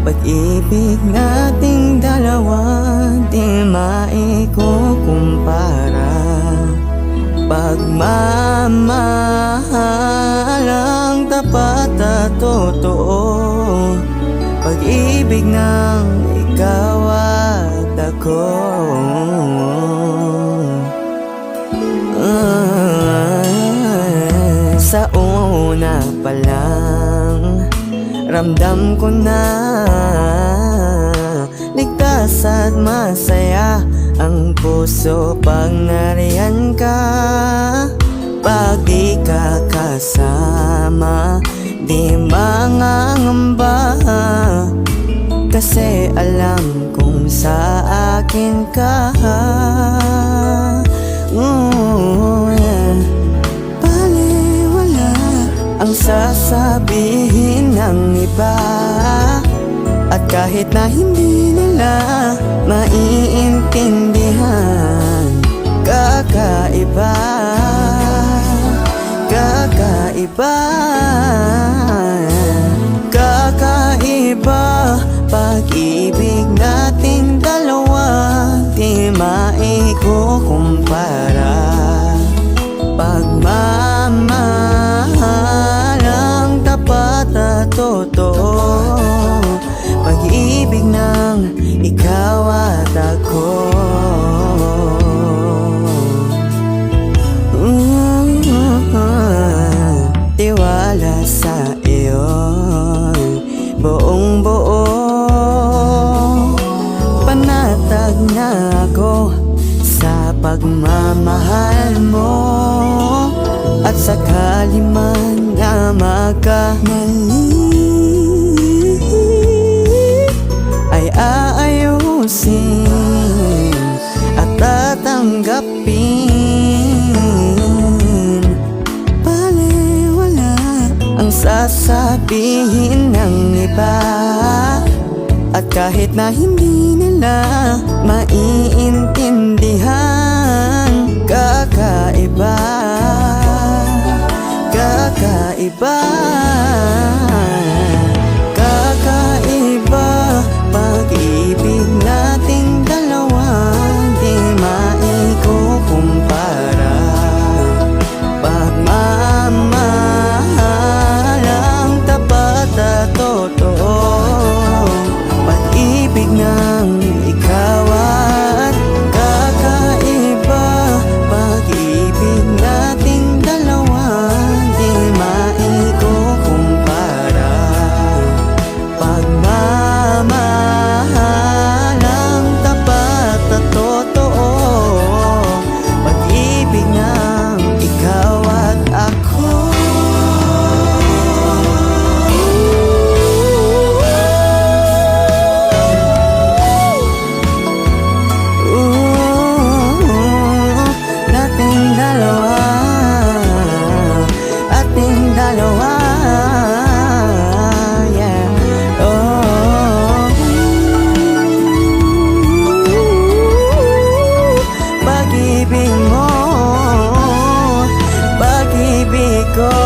Pag-ibig nating dalawa di maikukumpara. Pagmamahal ang tapat at totoo, pag-ibig ng ikaw at ako. Sa una pa lang ramdam ko na ligtas at masaya ang puso pag nariyan ka. Pag di ka kasama, di mangangamba, kasi alam kung sa akin ka. Yeah. Baliwala ang sasabihin ng iba, at kahit na hindi nila maiintindihan, kakaiba, kakaiba, kakaiba. Pag-ibig nating dalawa di maikukumpara. Pagmamahal ang tapat at totoo, pag-ibig ng ikaw at ako. Tiwala sa iyo'y buong buo, panatag na ako sa pagmamahal mo. At sakali man na magkamali, ay aayusin at tatanggapin. Baliwala ang sasabihin ng iba, at kahit na hindi nila maiintindihan, kakaiba, kakaiba, kakaiba. Pag-ibig nating dalawa di maikukumpara. Pagmamahal ang tapat at totoo, pag-ibig ng ikaw at kakaiba. Pag-ibig nating dalawa di maikukumpara. Pagmamahal ang tapat at totoo, pag-ibig ng ikaw at ako. Ating dalawa, ating dalawa, yeah. Oh, pag-ibig mo, pag-ibig ko,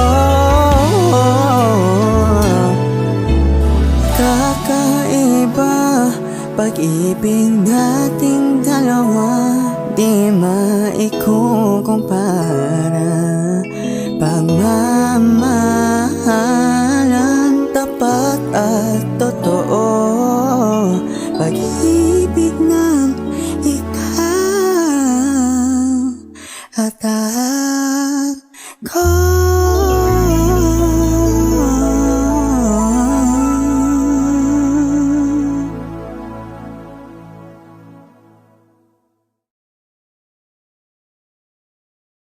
kakaiba. Pag-ibig nating dalawa di maikukumpara. Pagmamahal ang tapat at totoo, pag-ibig ng ikaw at ako.